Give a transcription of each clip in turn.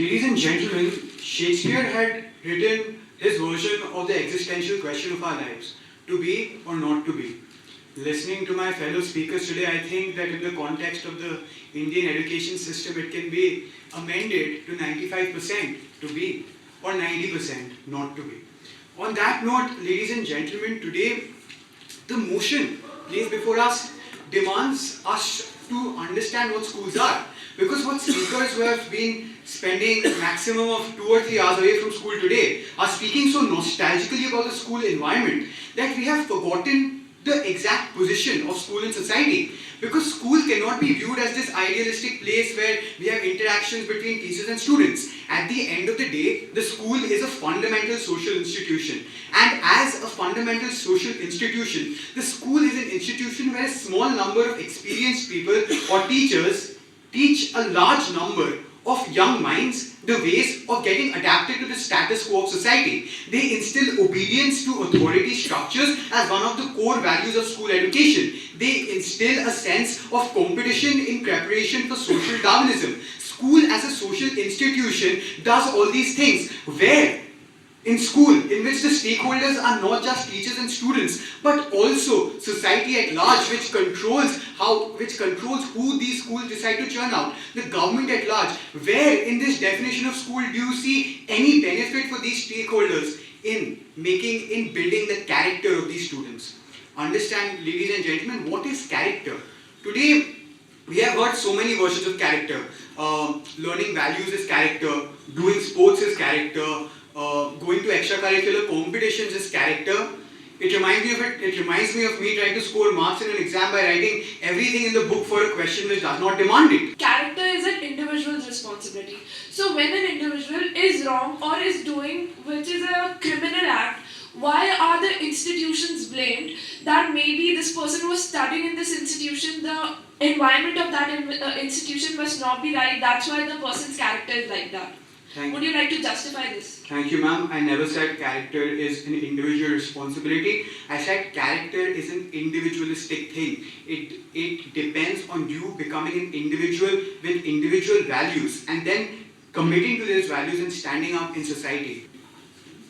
Ladies and gentlemen, Shakespeare had written his version of the existential question of our lives, to be or not to be. Listening to my fellow speakers today, I think that in the context of the Indian education system, it can be amended to 95% to be or 90% not to be. On that note, ladies and gentlemen, today the motion placed before us demands us to understand what schools are. Because what speakers who have been spending maximum of 2 or 3 hours away from school today are speaking so nostalgically about the school environment that we have forgotten the exact position of school in society. Because school cannot be viewed as this idealistic place where we have interactions between teachers and students. At the end of the day, the school is a fundamental social institution. And as a fundamental social institution, the school is an institution where a small number of experienced people or teachers teach a large number of young minds the ways of getting adapted to the status quo of society. They instill obedience to authority structures as one of the core values of school education. They instill a sense of competition in preparation for social Darwinism. School as a social institution does all these things. Where? In school, in which the stakeholders are not just teachers and students, but also society at large, which controls who these schools decide to churn out. The government at large. Where in this definition of school do you see any benefit for these stakeholders in building the character of these students? Understand, ladies and gentlemen, what is character? Today, we have heard so many versions of character. Learning values is character, doing sports is character, going to extracurricular competitions is character. It reminds me of me trying to score marks in an exam by writing everything in the book for a question which does not demand it. Character is an individual's responsibility. So when an individual is wrong or is doing which is a criminal act, why are the institutions blamed that maybe this person was studying in this institution, the environment of that institution must not be right, that's why the person's character is like that? Would you like to justify this? Thank you, ma'am. I never said character is an individual responsibility. I said character is an individualistic thing. It depends on you becoming an individual with individual values and then committing to those values and standing up in society.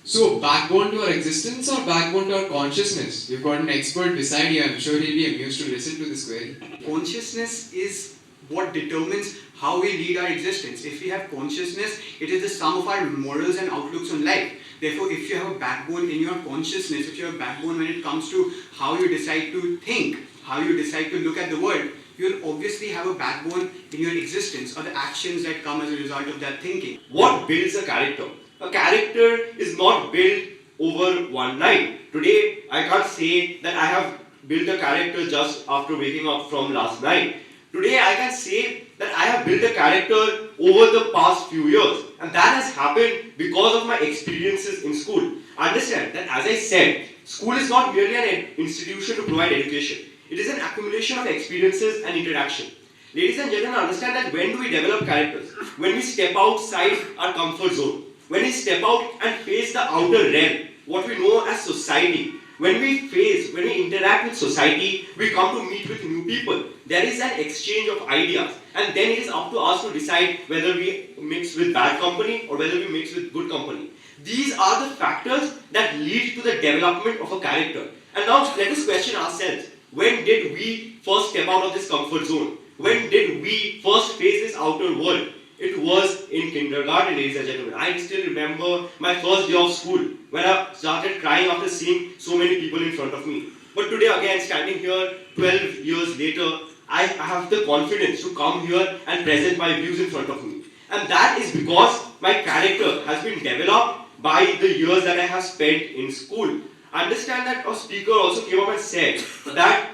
So, backbone to our existence or backbone to our consciousness? We've got an expert beside here. I'm sure he'll be amused to listen to this query. Consciousness is what determines how we lead our existence. If we have consciousness, it is the sum of our morals and outlooks on life. Therefore, if you have a backbone in your consciousness, if you have a backbone when it comes to how you decide to think, how you decide to look at the world, you'll obviously have a backbone in your existence or the actions that come as a result of that thinking. What builds a character? A character is not built over one night. Today, I can't say that I have built a character just after waking up from last night. Today, I can say that I have built a character over the past few years, and that has happened because of my experiences in school. Understand that, as I said, school is not merely an institution to provide education. It is an accumulation of experiences and interaction. Ladies and gentlemen, understand that when do we develop characters? When we step outside our comfort zone. When we step out and face the outer realm, what we know as society. When we interact with society, we come to meet with new people. There is an exchange of ideas, and then it is up to us to decide whether we mix with bad company or whether we mix with good company. These are the factors that lead to the development of a character. And now let us question ourselves, when did we first step out of this comfort zone? When did we first face this outer world? It was in kindergarten, ladies and gentlemen. I still remember my first day of school when I started crying after seeing so many people in front of me. But today again, standing here 12 years later, I have the confidence to come here and present my views in front of me. And that is because my character has been developed by the years that I have spent in school. Understand that a speaker also came up and said that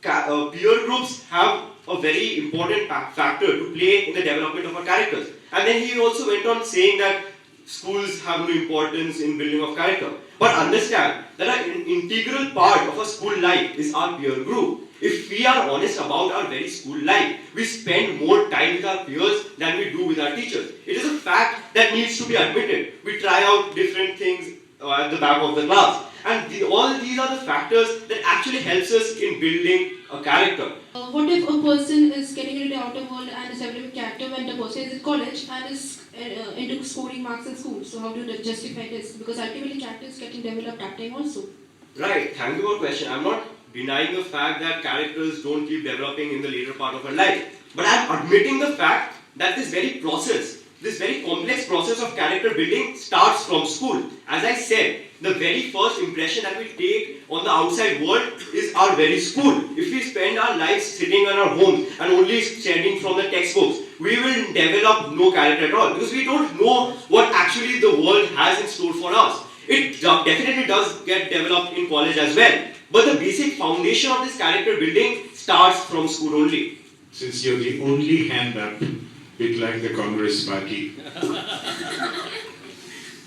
peer groups have a very important factor to play in the development of our characters. And then he also went on saying that schools have no importance in building of character. But understand that an integral part of a school life is our peer group. If we are honest about our very school life, we spend more time with our peers than we do with our teachers. It is a fact that needs to be admitted. We try out different things at the back of the class. And all these are the factors that actually helps us in building a character. What if a person is getting into the outer world and is developing character when the person is in college and is into scoring marks in school? So how do you justify this? Because ultimately character is getting developed that time also. Right, thank you for the question. I'm not denying the fact that characters don't keep developing in the later part of our life. But I'm admitting the fact that this very complex process of character building starts from school. As I said, the very first impression that we take on the outside world is our very school. If we spend our lives sitting in our homes and only studying from the textbooks, we will develop no character at all because we don't know what actually the world has in store for us. It definitely does get developed in college as well. But the basic foundation of this character building starts from school only. Since you're the only hand up, bit like the Congress party.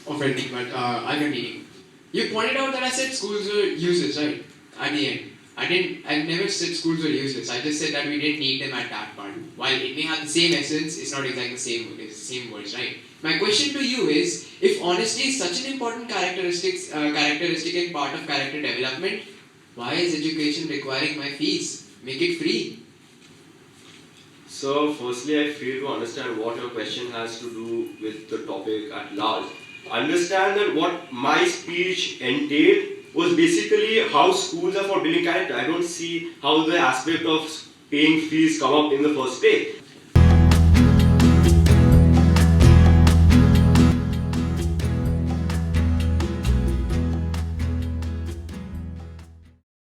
Offending, but I'm continuing. You pointed out that I said schools were useless, right? At the end. I never said schools were useless. I just said that we didn't need them at that part. While it may have the same essence, it's not exactly the same. It's the same words, right? My question to you is, if honesty is such an important characteristic and part of character development, why is education requiring my fees? Make it free. So, firstly, I fail to understand what your question has to do with the topic at large. Understand that what my speech entailed was basically how schools are for building character. I don't see how the aspect of paying fees come up in the first place.